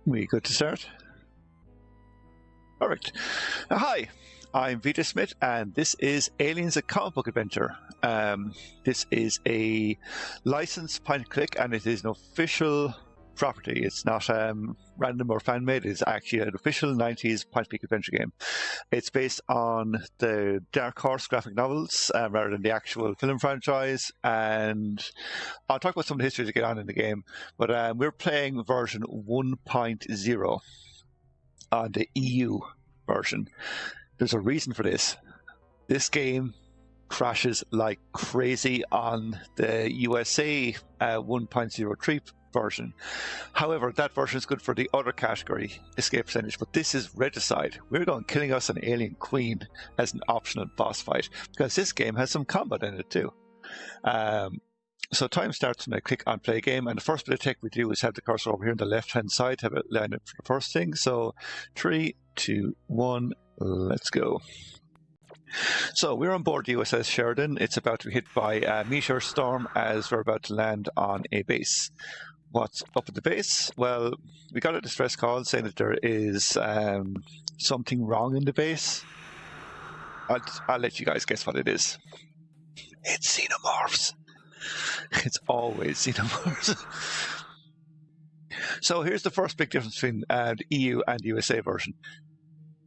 We good to start? Perfect. Hi, I'm vjsmyth, and this is Aliens: A Comic Book Adventure. This is a licensed point-and-click, and it is an official property. It's not random or fan-made. It's actually an official 90s point-and-click adventure game. It's based on the Dark Horse graphic novels rather than the actual film franchise, and I'll talk about some of the history to get on in the game, but we're playing version 1.0 on the EU version. There's a reason for this. This game crashes like crazy on the USA 1.03 version. However, that version is good for the other category, escape percentage, but this is regicide. We're going killing us an alien queen as an optional boss fight, because this game has some combat in it too. So time starts when I click on play game, and the first bit of tech we do is have the cursor over here on the left hand side, have it lined up for the first thing. So 3, 2, 1, let's go. So we're on board the USS Sheridan. It's about to be hit by a meteor storm as we're about to land on a base. What's up at the base? Well, we got a distress call saying that there is something wrong in the base. I'll let you guys guess what it is. It's xenomorphs. It's always xenomorphs. So here's the first big difference between the EU and the USA version.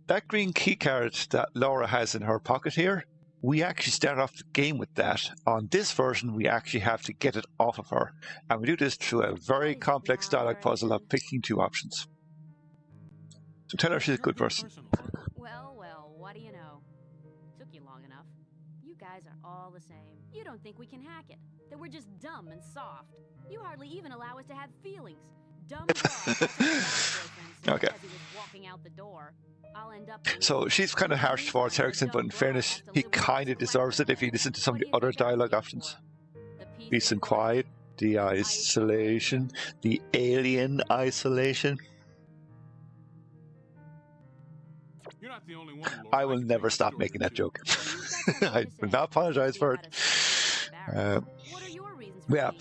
That green keycard that Laura has in her pocket here, we actually start off the game with that. On this version, we actually have to get it off of her. And we do this through a very complex dialogue puzzle of picking 2 options. So tell her she's a good person. Well, what do you know? Took you long enough. You guys are all the same. You don't think we can hack it. That we're just dumb and soft. You hardly even allow us to have feelings. Dumb Okay. as he was walking out the door. I'll end up So she's kind of harsh towards Erickson, but in fairness, he kind of deserves it if you listen to some of the other dialogue options. Peace and quiet, the isolation, the alien isolation. You're not the only one. I will never stop making that joke. I will not apologize for it. Yeah,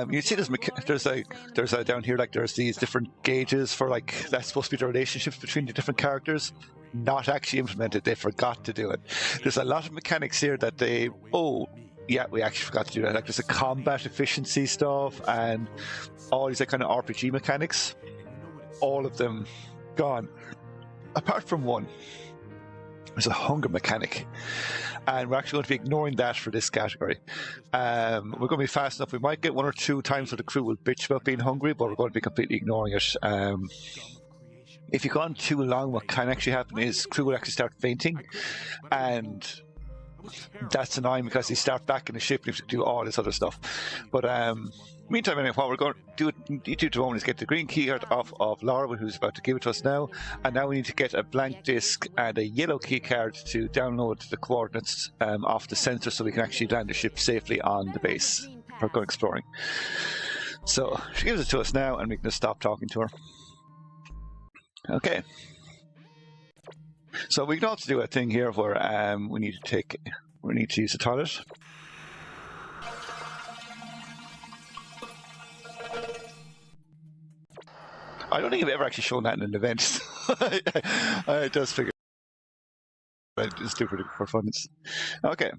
you see there's a down here, like there's these different gauges for, like, that's supposed to be the relationships between the different characters. Not actually implemented. They forgot to do it. There's a lot of mechanics here that we actually forgot to do that. Like there's a combat efficiency stuff and all these kind of RPG mechanics. All of them gone, apart from one. There's a hunger mechanic, and we're actually going to be ignoring that for this category. We're going to be fast enough. We might get 1 or 2 times where the crew will bitch about being hungry, but we're going to be completely ignoring it. If you go on too long, what can actually happen is crew will actually start fainting, and that's annoying because they start back in the ship and you have to do all this other stuff. But meantime, anyway, what we're going to do at the moment is get the green key card off of Laura, who's about to give it to us now, and now we need to get a blank disc and a yellow key card to download the coordinates off the sensor so we can actually land the ship safely on the base for going exploring. So she gives it to us now, and we can just stop talking to her. Okay. So we can also do a thing here where we need to use the toilet. I don't think I've ever actually shown that in an event. I just figured I'd just do for fun. Okay.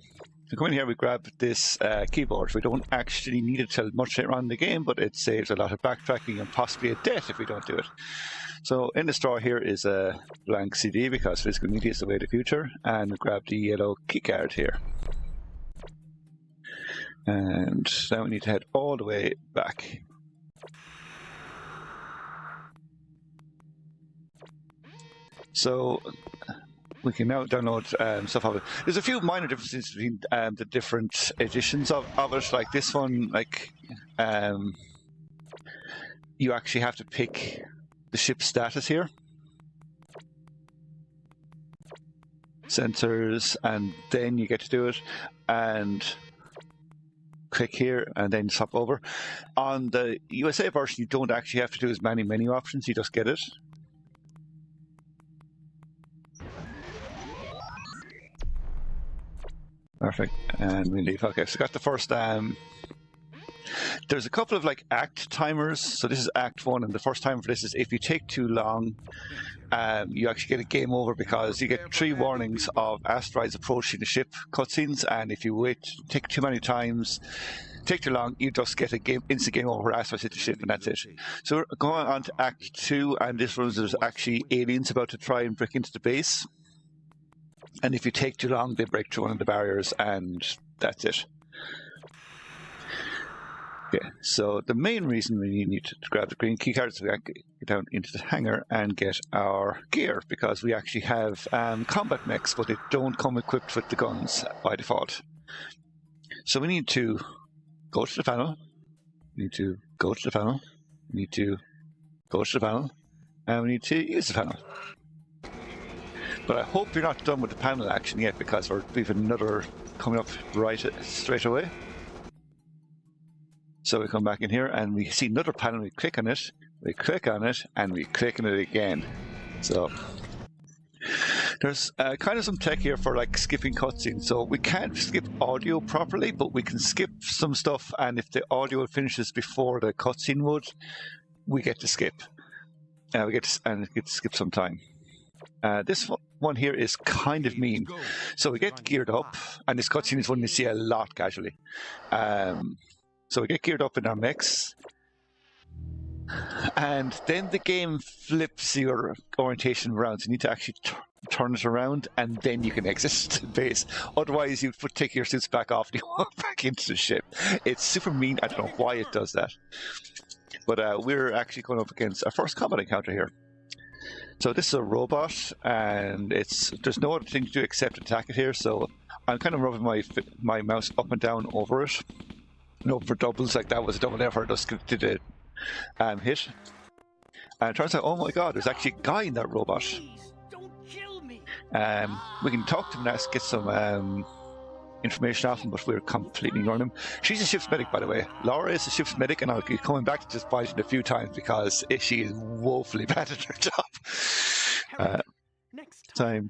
So come in here, we grab this keyboard. We don't actually need it till much later on in the game, but it saves a lot of backtracking and possibly a death if we don't do it. So in the drawer here is a blank CD because physical media is the way of the future, and we grab the yellow keycard here. And now we need to head all the way back. So we can now download stuff of it. There's a few minor differences between the different editions of it. Like this one, like you actually have to pick the ship status here, sensors, and then you get to do it, and click here and then swap over. On the USA version, you don't actually have to do as many menu options, you just get it. Perfect, and we leave. Okay, so got the first There's a couple of like act timers. So this is Act 1, and the first timer for this is if you take too long, you actually get a game over because you get 3 warnings of asteroids approaching the ship cutscenes, and if you take too many times, take too long, you just get a instant game over, asteroids hit the ship, and that's it. So we're going on to Act 2, and this one there's actually aliens about to try and break into the base. And if you take too long, they break through one of the barriers, and that's it. Okay, so the main reason we need to grab the green keycard is to get down into the hangar and get our gear, because we actually have combat mechs, but they don't come equipped with the guns by default. So we need to go to the panel, we need to go to the panel, we need to go to the panel, and we need to use the panel. But I hope you're not done with the panel action yet, because we have another coming up straight away. So we come back in here and we see another panel, we click on it, and we click on it again. So there's kind of some tech here for like skipping cutscenes. So we can't skip audio properly, but we can skip some stuff, and if the audio finishes before the cutscene would, we get to skip. We get to skip some time. This one here is kind of mean. So we get geared up, and this cutscene is one you see a lot casually. So we get geared up in our mechs, and then the game flips your orientation around. So you need to actually turn it around, and then you can exit the base. Otherwise, you would take your suits back off and you walk back into the ship. It's super mean. I don't know why it does that. But we're actually going up against our first combat encounter here. So this is a robot, and there's no other thing to do except attack it here. So I'm kind of rubbing my mouse up and down over it. No, for doubles, like that was a double effort, just did a hit. And it turns out, oh my god, there's actually a guy in that robot. We can talk to him and get some information off him, but we're completely ignoring him. She's a ship's medic, by the way. Laura is a ship's medic, and I'll be coming back to this fight a few times because she is woefully bad at her job.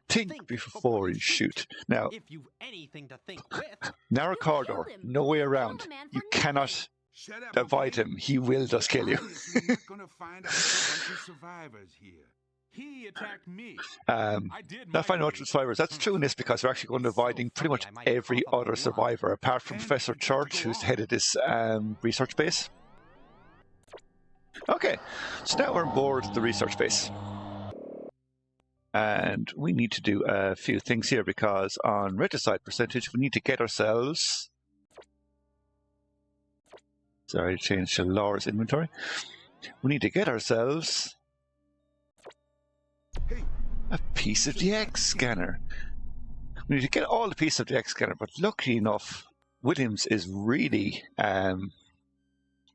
Think before you shoot. Now, if you've anything to think with, narrow corridor, no way around. You cannot avoid him. He will just kill you. Gonna find out a bunch of survivors here. He attacked me. Not finding much survivors. That's true in this because we're actually going to avoiding pretty much every other survivor, apart from Professor Church, who's the head of this research base. Okay, so now we're on board the research base. And we need to do a few things here, because on regicide percentage, we need to get ourselves... Sorry, I changed to Laura's inventory. We need to get ourselves a piece of the X scanner. We need to get all the pieces of the X scanner, but luckily enough, Williams is really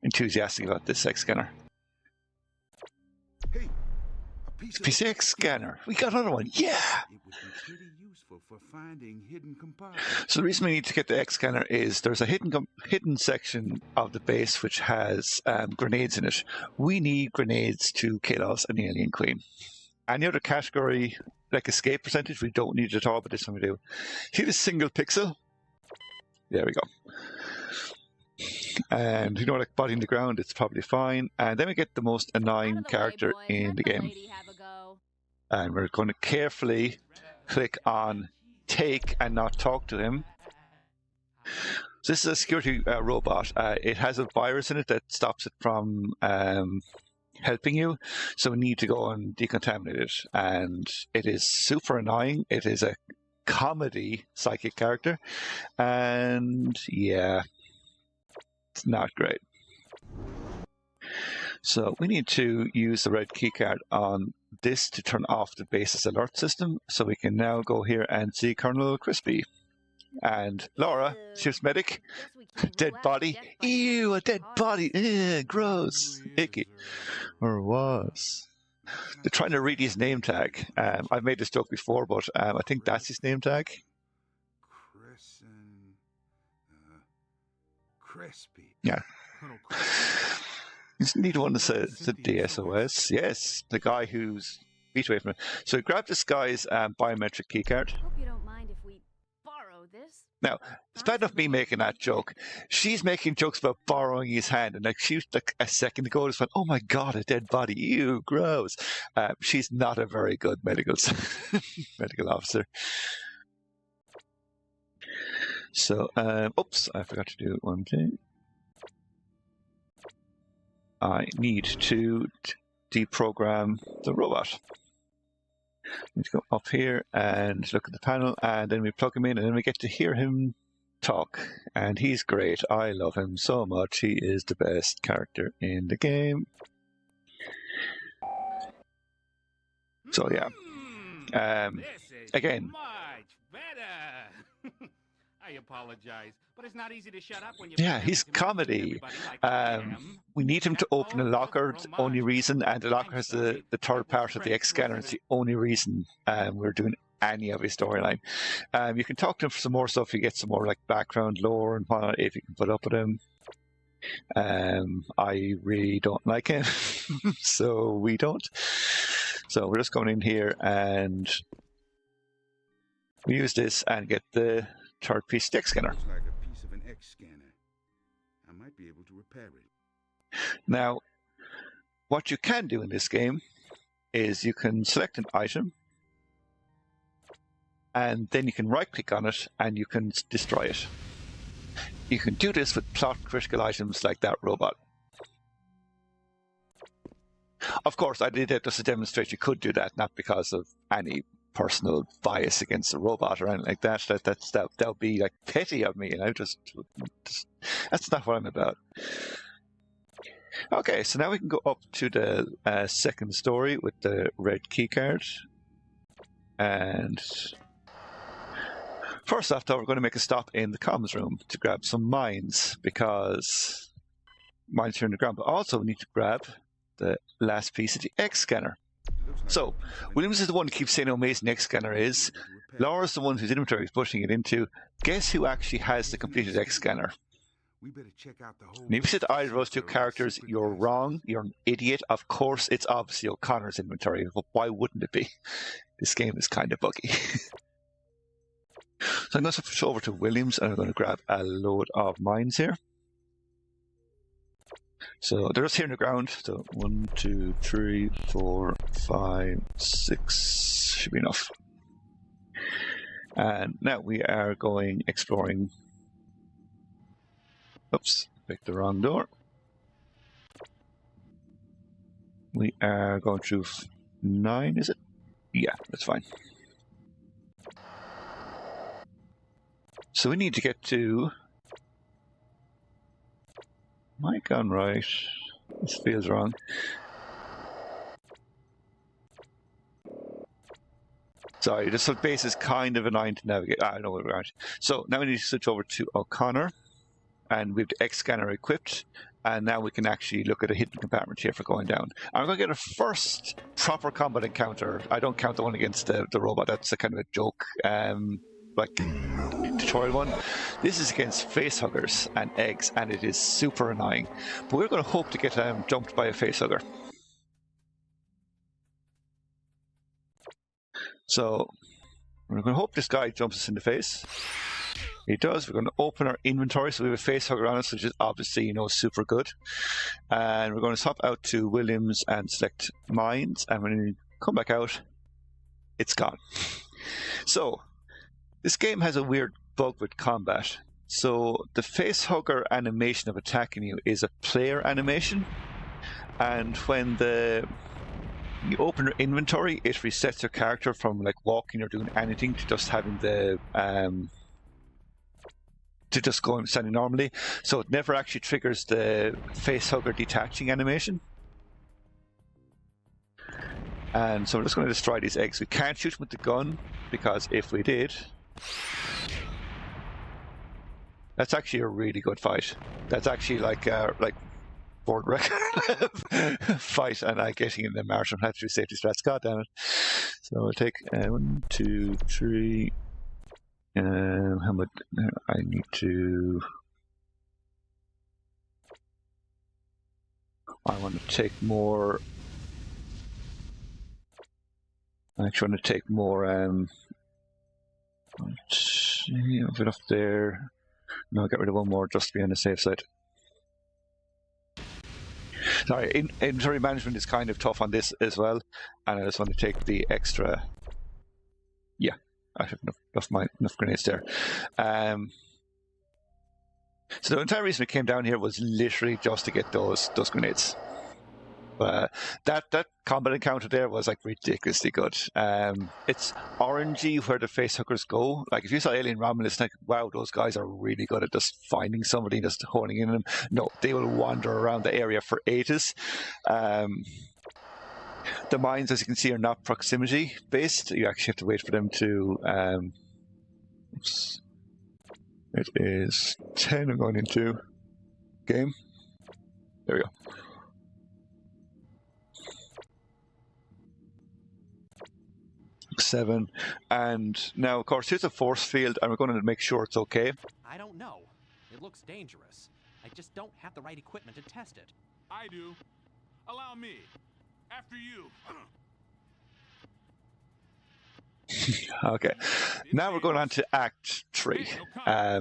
enthusiastic about this X scanner. PCX scanner. We got another one. Yeah. It would be pretty useful for finding hidden compartments. So the reason we need to get the X scanner is there's a hidden section of the base which has grenades in it. We need grenades to kill us an alien queen. Any other category, like escape percentage, we don't need it at all, but this one we do. See this single pixel? There we go. And you know, like body in the ground, it's probably fine. And then we get the most annoying character in the game. And we're going to carefully click on take and not talk to him. So this is a security robot. It has a virus in it that stops it from helping you. So we need to go and decontaminate it. And it is super annoying. It is a comedy psychic character. And yeah, it's not great. So we need to use the red keycard on this to turn off the base's alert system. So we can now go here and see Colonel Crispy. And Laura, ship's medic, dead body. Ew, a dead body. Ugh, gross. Icky. Or was. They're trying to read his name tag. I've made this joke before, but I think that's his name tag. Crispy. Yeah. You need one that says the DSOS. Yes, the guy who's beat away from it. So grab this guy's biometric keycard. Hope you don't mind if we borrow this. Now, it's bad enough me making that joke. She's making jokes about borrowing his hand, and like she was like a second ago just went, "Oh my god, a dead body! Ew, gross." She's not a very good medical officer. So, oops, I forgot to do one thing. I need to deprogram the robot. I need to go up here and look at the panel, and then we plug him in, and then we get to hear him talk. And he's great. I love him so much. He is the best character in the game. So yeah. Again. Much better. I apologize, but it's not easy to shut up when you. Yeah, he's comedy. We need him to open a locker. It's the only reason, and the locker has the third part of the X scanner. It's the only reason we're doing any of his storyline. You can talk to him for some more stuff. You get some more like background lore and whatnot if you can put up with him. I really don't like him, so we don't. So we're just going in here and we use this and get the third piece of X scanner. Looks like a piece of an X scanner. I might be able to repair it. Now, what you can do in this game is you can select an item and then you can right click on it and you can destroy it. You can do this with plot critical items like that robot. Of course, I did that just to demonstrate you could do that, not because of any personal bias against the robot or anything like that. That would be like petty of me, and I just that's not what I'm about. Okay, so now we can go up to the second story with the red key card, and first off, though, we're going to make a stop in the comms room to grab some mines because mines are in the ground. But also, we need to grab the last piece of the X scanner. So, Williams is the one who keeps saying how amazing the X scanner is. Laura's the one whose inventory is pushing it into. Guess who actually has the completed X scanner? And if you said either of those two characters, you're wrong. You're an idiot. Of course, it's obviously O'Connor's inventory. But why wouldn't it be? This game is kind of buggy. So I'm going to switch over to Williams and I'm going to grab a load of mines here. So they're just here in the ground. So 1, 2, 3, 4, 5, 6 should be enough. And now we are going exploring. Oops, picked the wrong door. We are going through 9, is it? Yeah, that's fine. So we need to get to. Am I gone right? This feels wrong. Sorry, this base is kind of annoying to navigate. I know where we're at. So now we need to switch over to O'Connor, and we have the X scanner equipped, and now we can actually look at a hidden compartment here for going down. I'm going to get a first proper combat encounter. I don't count the one against the robot. That's a kind of a joke. Like tutorial one. This is against facehuggers and eggs, and it is super annoying. But we're going to hope to get jumped by a facehugger. So we're going to hope this guy jumps us in the face. He does. We're going to open our inventory, so we have a facehugger on us, which is obviously, super good. And we're going to swap out to Williams and select mines, and when we come back out, it's gone. So this game has a weird bug with combat. So the facehugger animation of attacking you is a player animation, and when you open your inventory, it resets your character from like walking or doing anything to just having the to just going standing normally. So it never actually triggers the facehugger detaching animation. And so we're just going to destroy these eggs. We can't shoot them with the gun because if we did. That's actually a really good fight. That's actually like board record fight, and I'm getting in the margin. I have to do safety strats. God damn it! So we'll take 1, 2, 3. How much? I need to. I want to take more. I actually want to take more. I've enough there. No, I'll get rid of one more just to be on the safe side. Sorry, inventory management is kind of tough on this as well, and I just want to take the extra. Yeah, I have enough grenades there. So the entire reason we came down here was literally just to get those grenades. But that combat encounter there was like ridiculously good. It's orangey where the facehuggers go. Like if you saw Alien Romulus, like wow, those guys are really good at just finding somebody and just honing in on them. No, they will wander around the area for ages. The mines, as you can see, are not proximity based. You actually have to wait for them to. Oops. It is 10. I'm going into game. There we go. Seven, and now of course here's a force field, and we're going to make sure it's okay. I don't know. It looks dangerous. I just don't have the right equipment to test it. I do. Allow me. After you. Okay, now we're going on to Act 3.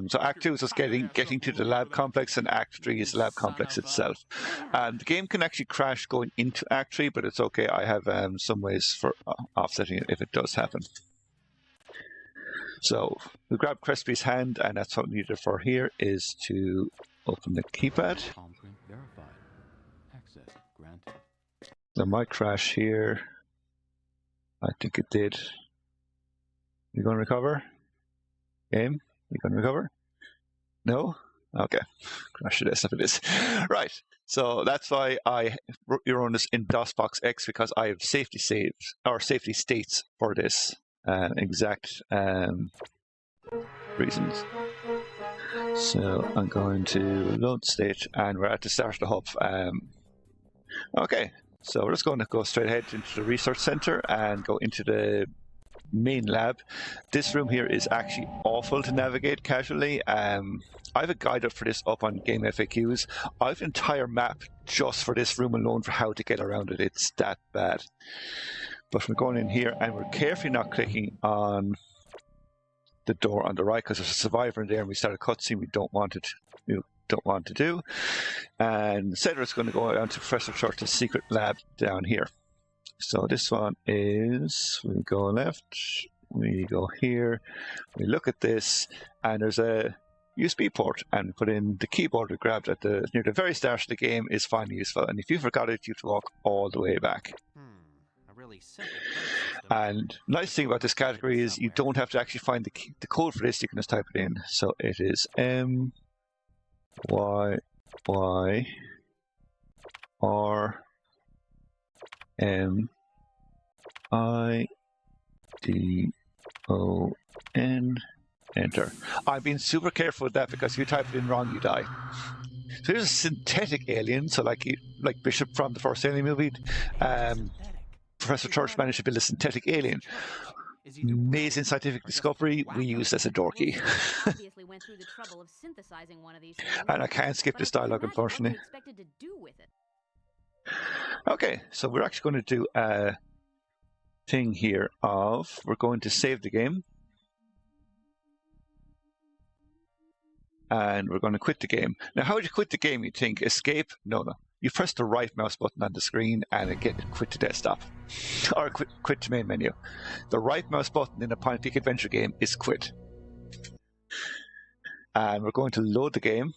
So Act 2 is just getting to the lab complex, and Act 3 is the lab complex itself. The game can actually crash going into Act 3, but it's okay. I have some ways for offsetting it if it does happen. So we grab Crespi's hand, and that's what we need it for here, is to open the keypad. There might crash here. I think it did. You going to recover? Game? You going to recover? No? Okay. Crash it is if it is. Right. So that's why you run this in DOSBox X, because I have safety saves or safety states for this exact reasons. So I'm going to load state, and we're at the start of the hub. Okay. So we're just going to go straight ahead into the research center and go into the main lab. This room here is actually awful to navigate casually. I have a guide up for this up on Game FAQs. I have an entire map just for this room alone for how to get around it. It's that bad. But we're going in here, and we're carefully not clicking on the door on the right, because there's a survivor in there and we start a cutscene we don't want to do. And Cedric's going to go down to Professor Church's secret lab down here. So this one is, we go left, we go here, we look at this, and there's a USB port, and we put in the keyboard we grabbed at near the very start of the game is finally useful. And if you forgot it, you have to walk all the way back. A really simple and nice thing about this category is you don't have to actually find the code for this, you can just type it in. So it is MYRMIDON, enter. I've been super careful with that, because if you type it in wrong, you die. So here's a synthetic alien, so like Bishop from the first Alien movie. Professor Church managed to build a synthetic alien. Amazing scientific discovery we used as a dorky. Obviously went through the trouble of synthesizing one of these things, and I can't skip this dialogue, unfortunately. Expected to do with it. Okay, so we're actually going to do a thing here of, we're going to save the game. And we're going to quit the game. Now, how would you quit the game, you think? Escape? No. You press the right mouse button on the screen and it gets quit to desktop. Or quit to main menu. The right mouse button in a point-and-click adventure game is quit. And we're going to load the game.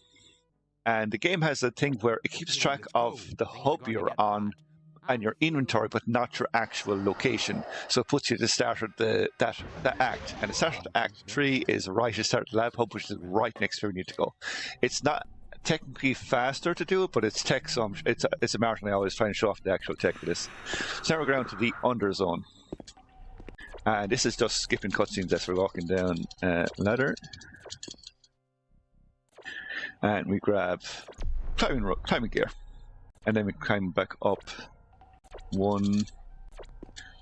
And the game has a thing where it keeps track of the hub you're on and your inventory, but not your actual location. So it puts you at the start of the act. And the start of Act 3 is right at the start of the lab hub, which is right next to where you need to go. It's not technically faster to do it, but it's tech, so it's a marathon. I always try and show off the actual tech for this. So now we're going to the underzone. And this is just skipping cutscenes as we're walking down ladder. And we grab climbing gear. And then we climb back up. 1,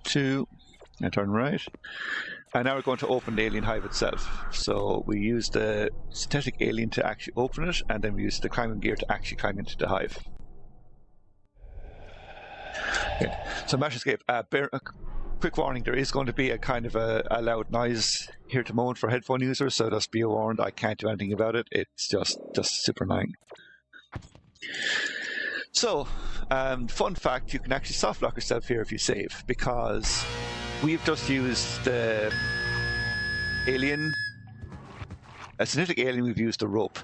2, and turn right. And now we're going to open the alien hive itself. So we use the synthetic alien to actually open it, and then we use the climbing gear to actually climb into the hive. Okay. So mash escape. quick warning, there is going to be a kind of a loud noise here at the moment for headphone users, so just be warned, I can't do anything about it. It's just super annoying. So, fun fact, you can actually soft lock yourself here if you save, because we've just used the alien, a synthetic alien, we've used the rope.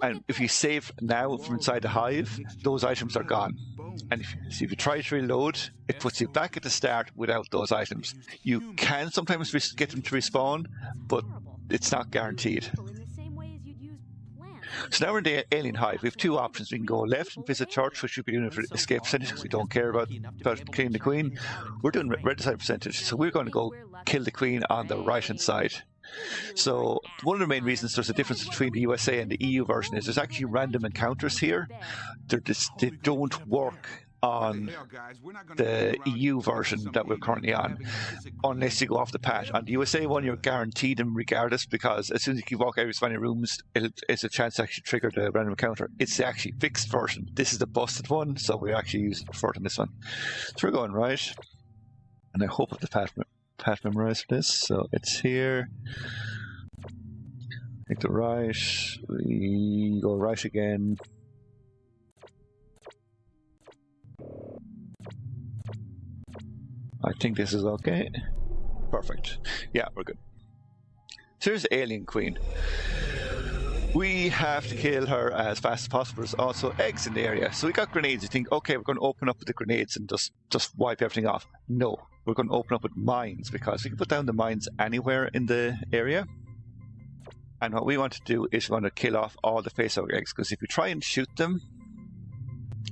And if you save now from inside the hive, those items are gone. And if you try to reload, it puts you back at the start without those items. You can sometimes get them to respawn, but it's not guaranteed. So now we're in the alien hive. We have two options. We can go left and visit church, which we'll be doing for escape percentage because we don't care about killing the queen. We're doing red side percentage, so we're going to go kill the queen on the right hand side. So one of the main reasons there's a difference between the USA and the EU version is there's actually random encounters here. They don't work on the EU version that we're currently on, unless you go off the patch. On the USA one, you're guaranteed them regardless, because as soon as you walk out of as many rooms, it's a chance to actually trigger the random encounter. It's the actually fixed version. This is the busted one, so we actually use it for this one. So we're going right, and I hope the path memorized for this. So it's here. Take the right. We go right again. I think this is okay. Perfect. Yeah, we're good. So here's the alien queen. We have to kill her as fast as possible. There's also eggs in the area. So we got grenades. You think, okay, we're going to open up with the grenades and just wipe everything off. No, we're going to open up with mines, because we can put down the mines anywhere in the area. And what we want to do is we want to kill off all the facehugger eggs, because if you try and shoot them,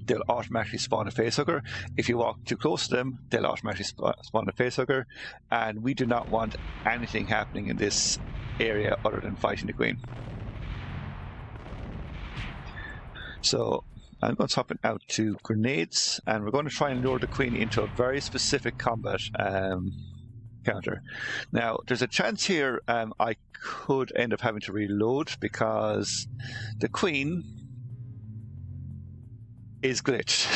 they'll automatically spawn a facehugger. If you walk too close to them, they'll automatically spawn a facehugger. And we do not want anything happening in this area other than fighting the queen. So I'm going to swap it out to grenades, and we're going to try and lure the queen into a very specific combat counter. Now, there's a chance here I could end up having to reload, because the queen is glitched.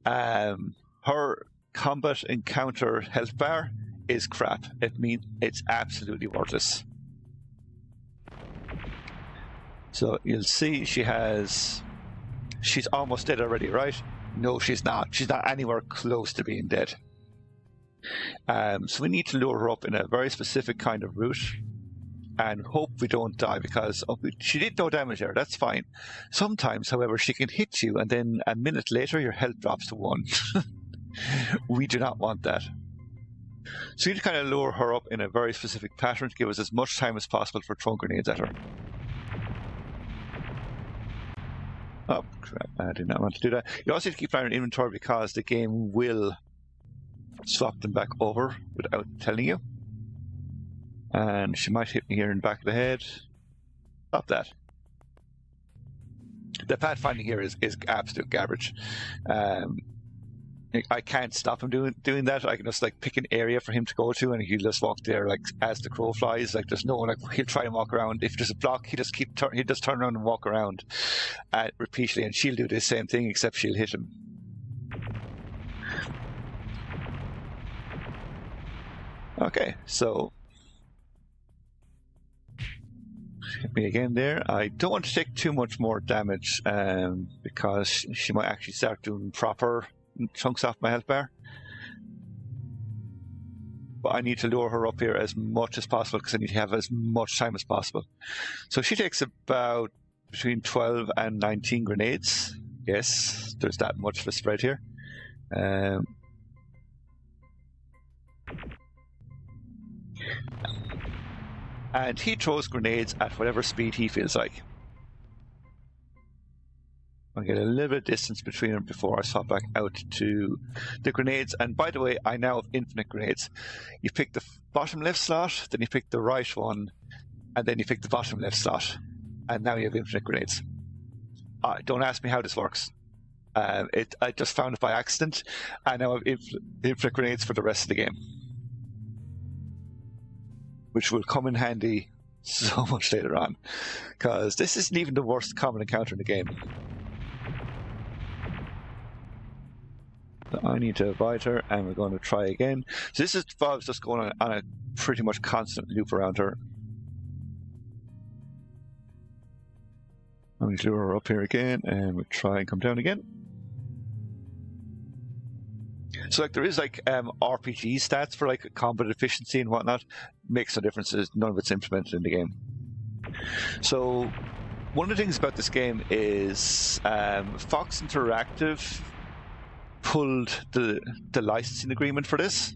Her combat encounter health bar is crap. It means it's absolutely worthless. So you'll see she's almost dead already, right? No, she's not. She's not anywhere close to being dead. So we need to lure her up in a very specific kind of route and hope we don't die, because she did no damage there. That's fine. Sometimes, however, she can hit you, and then a minute later your health drops to 1. We do not want that. So you need to kind of lure her up in a very specific pattern to give us as much time as possible for throwing grenades at her. Oh, crap. I did not want to do that. You also need to keep an eye on inventory, because the game will swap them back over without telling you. And she might hit me here in the back of the head. Stop that. The pathfinding here is absolute garbage. I can't stop him doing that. I can just like pick an area for him to go to, and he'll just walk there like as the crow flies. Like there's no like he'll try and walk around. If there's a block, he just turn around and walk around repeatedly, and she'll do the same thing except she'll hit him. Okay, so hit me again there. I don't want to take too much more damage because she might actually start doing proper chunks off my health bar. But I need to lure her up here as much as possible, because I need to have as much time as possible. So she takes about between 12 and 19 grenades. Yes, there's that much of a spread here. And he throws grenades at whatever speed he feels like. I'll get a little bit of distance between them before I swap back out to the grenades. And by the way, I now have infinite grenades. You pick the bottom left slot, then you pick the right one, and then you pick the bottom left slot. And now you have infinite grenades. Don't ask me how this works. I just found it by accident. I now have infinite grenades for the rest of the game, which will come in handy so much later on, because this isn't even the worst common encounter in the game. So I need to avoid her, and we're going to try again. So this is Bob's just going on a pretty much constant loop around her. I'm going to lure her up here again, and we'll try and come down again. So like there is like RPG stats for like combat efficiency and whatnot. Makes no difference. None of it's implemented in the game. So one of the things about this game is Fox Interactive pulled the licensing agreement for this.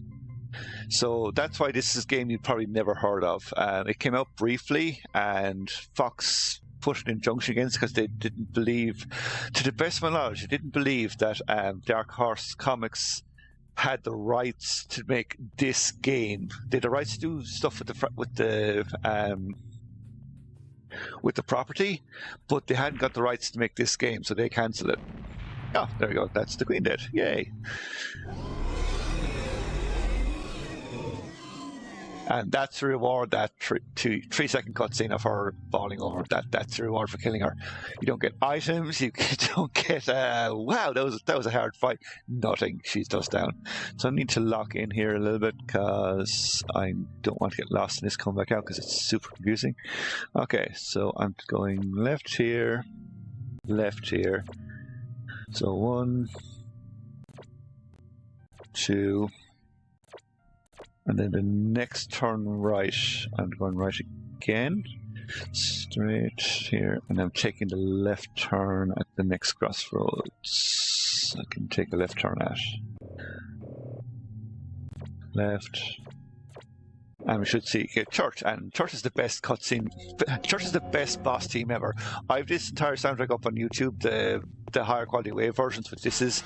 So that's why this is a game you've probably never heard of. It came out briefly, and Fox put an injunction against because they didn't believe, to the best of my knowledge, they didn't believe that Dark Horse Comics had the rights to make this game. They had the rights to do stuff with the property, but they hadn't got the rights to make this game, so they cancelled it. Oh, there we go. That's the Queen dead. Yay! And that's the reward, that 3-second cutscene of her falling over. That's the reward for killing her. You don't get items. You don't get. Wow, that was a hard fight. Nothing. She's just down. So I need to lock in here a little bit because I don't want to get lost in this. Come back out because it's super confusing. Okay, so I'm going left here, left here. So 1, 2. And then the next turn right, I'm going right again, straight here, and I'm taking the left turn at the next crossroads. I can take a left turn at. Left. And we should see Church, and Church is the best cutscene. Church is the best boss team ever. I have this entire soundtrack up on YouTube, the higher quality wave versions, but this is,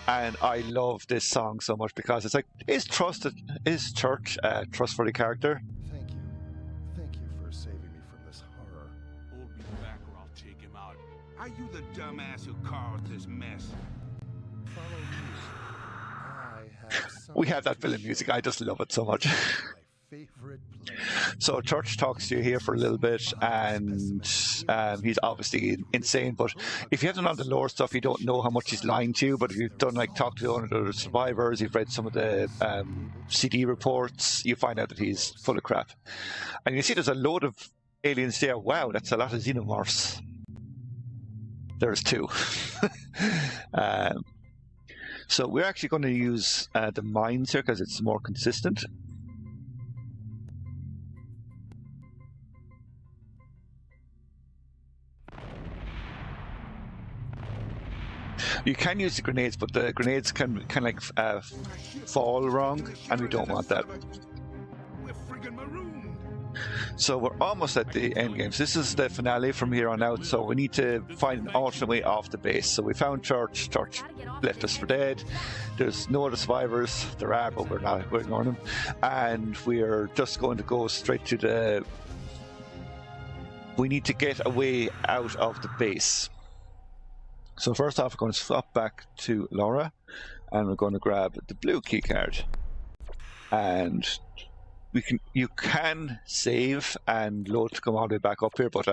and I love this song so much because it's like, is Church a trustworthy character? Thank you for saving me from this horror. Hold me back or I'll take him out. Are you the dumbass who caused this mess? Follow me. I have We have that villain music. I just love it so much. favorite place. So Church talks to you here for a little bit, and he's obviously insane, but if you haven't done the lore stuff, you don't know how much he's lying to you. But if you've done like talk to one of the survivors, you've read some of the CD reports, you find out that he's full of crap. And you see there's a load of aliens there. Wow, that's a lot of xenomorphs. There's 2. So we're actually going to use the mines here because it's more consistent. You can use the grenades, but the grenades can like fall wrong, and we don't want that. We're friggin' marooned. So we're almost at the end game. So this is the finale from here on out. So we need to find an alternate way off the base. So we found Church. Church left us for dead. There's no other survivors. There are, but we're ignoring them. And we're just going to go straight to the. We need to get away out of the base. So first off, we're going to swap back to Laura, and we're going to grab the blue key card. And you can save and load to come all the way back up here, but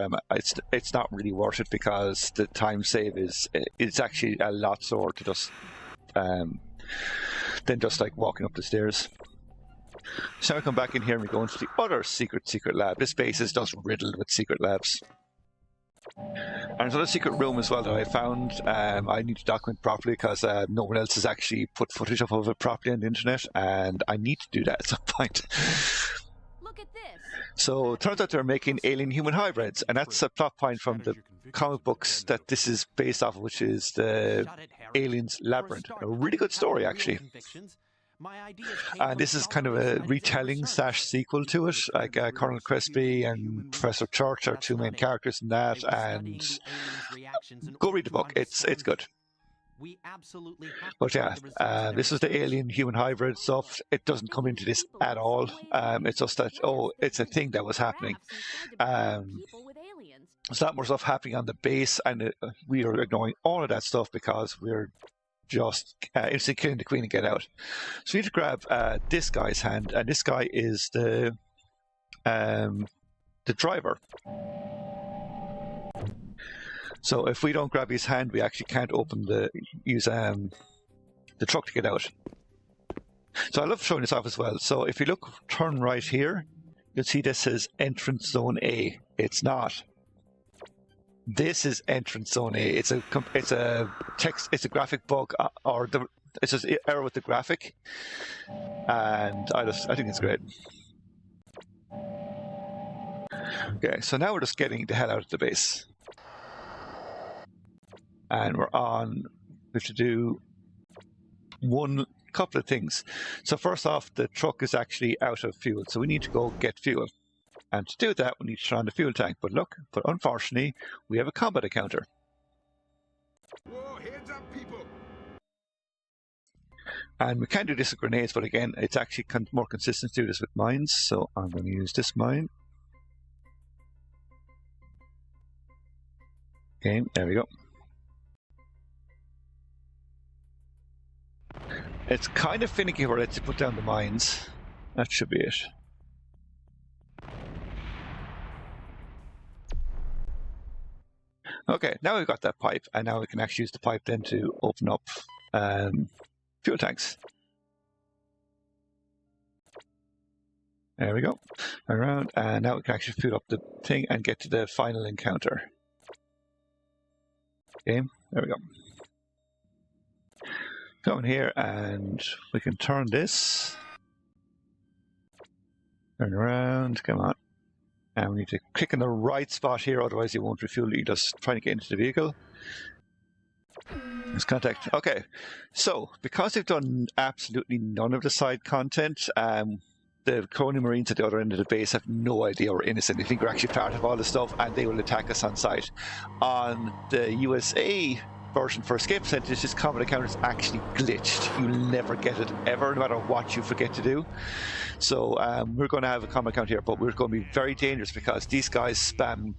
it's not really worth it because the time save it's actually a lot slower to just than just like walking up the stairs. So we come back in here and we go into the other secret lab. This base is just riddled with secret labs. And there's another secret room as well that I found. I need to document properly because no one else has actually put footage up of it properly on the internet, and I need to do that at some point. Look at this. So it turns out they're making alien-human hybrids, and that's a plot point from the comic books that this is based off of, which is the Aliens Labyrinth. A really good story, actually. And this is kind of a retelling / sequel to it. Like Colonel Crespi and Professor Church are 2 main characters in that, and go read the book. It's good. But yeah, this is the alien-human hybrid stuff. It doesn't come into this at all. It's just that, it's a thing that was happening. There's a lot more stuff happening on the base, and we are ignoring all of that stuff because we're just instantly killing the Queen and get out. So we need to grab this guy's hand, and this guy is the driver. So if we don't grab his hand, we actually can't use the truck to get out. So I love showing this off as well. So if you look, turn right here, you'll see this says entrance zone A. It's not. This is entrance zone A. It's a text. It's a graphic bug, or it's just error with the graphic, and I think it's great. Okay, so now we're just getting the hell out of the base, and we're on. We have to do one couple of things. So first off, the truck is actually out of fuel, so we need to go get fuel. And to do that, we need to turn on the fuel tank. But unfortunately, we have a combat encounter. Whoa, heads up, people. And we can do this with grenades, but again, it's actually more consistent to do this with mines. So I'm going to use this mine. Okay, there we go. It's kind of finicky where it lets you put down the mines. That should be it. Okay, now we've got that pipe, and now we can actually use the pipe then to open up fuel tanks. There we go. Around, and now we can actually fill up the thing and get to the final encounter. Okay, there we go. Go in here, and we can turn this. Turn around, come on. And we need to click in the right spot here, otherwise you won't refuel. You're just trying to get into the vehicle. Let's contact. Okay, so because they've done absolutely none of the side content, the Colonial Marines at the other end of the base have no idea we're innocent. They think we're actually part of all the stuff, and they will attack us on sight. On the USA version for escape percentage, this combat encounter is actually glitched. You'll never get it ever, no matter what you forget to do. So we're going to have a combat encounter here, but we're going to be very dangerous because these guys spam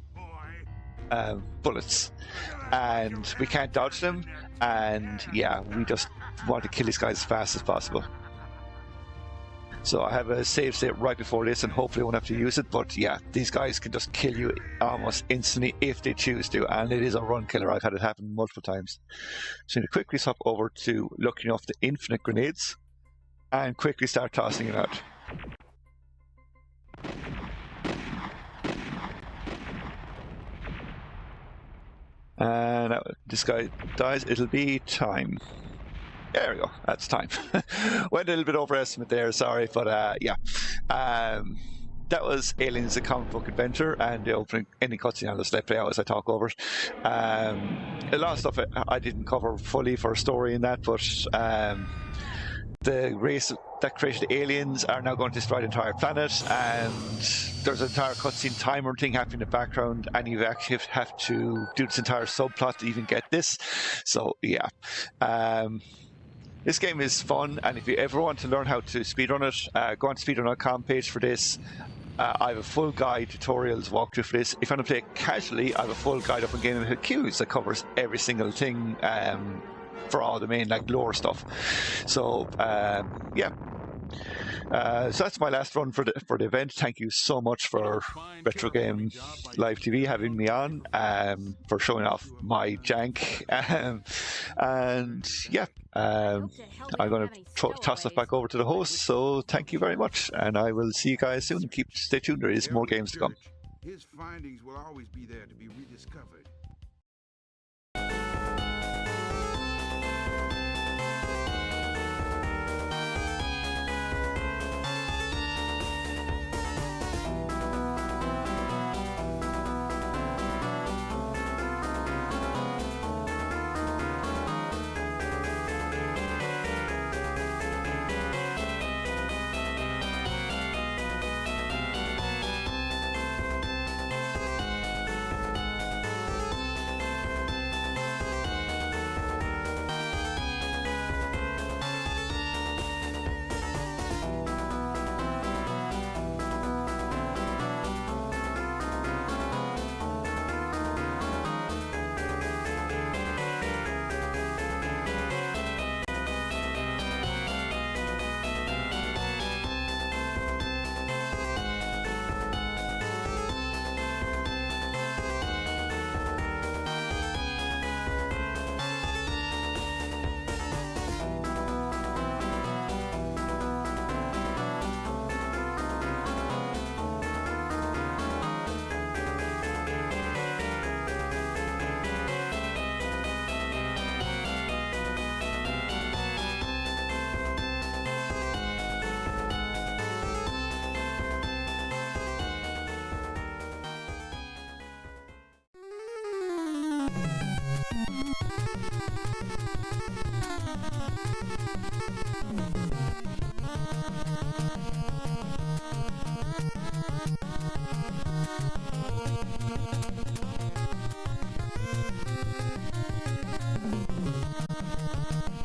bullets, and we can't dodge them. And yeah, we just want to kill these guys as fast as possible. So I have a save state right before this, and hopefully I won't have to use it. But yeah, these guys can just kill you almost instantly if they choose to, and it is a run killer. I've had it happen multiple times. So I'm going to quickly swap over to looking off the infinite grenades and quickly start tossing it out. And now this guy dies, it'll be time. There we go, that's time. Went a little bit overestimate there, sorry, but yeah. That was Aliens, a comic book adventure, and the opening ending cutscene I'll just let play out as I talk over it. A lot of stuff I didn't cover fully for a story in that, but the race that created the aliens are now going to destroy the entire planet, and there's an entire cutscene timer thing happening in the background, and you actually have to do this entire subplot to even get this. So yeah. This game is fun, and if you ever want to learn how to speedrun it, go on to speedrun.com page for this. I have a full guide, tutorials, walkthrough for this. If you want to play it casually, I have a full guide up on Gaming Queues that covers every single thing for all the main lore stuff. So yeah. So that's my last run for the event. Thank you so much for RetroGamingLiveTV having me on, for showing off my jank, and yeah, I'm going to toss it back over to the host. So thank you very much, and I will see you guys soon. Stay tuned. There is more games to come. His findings will always be there to be rediscovered.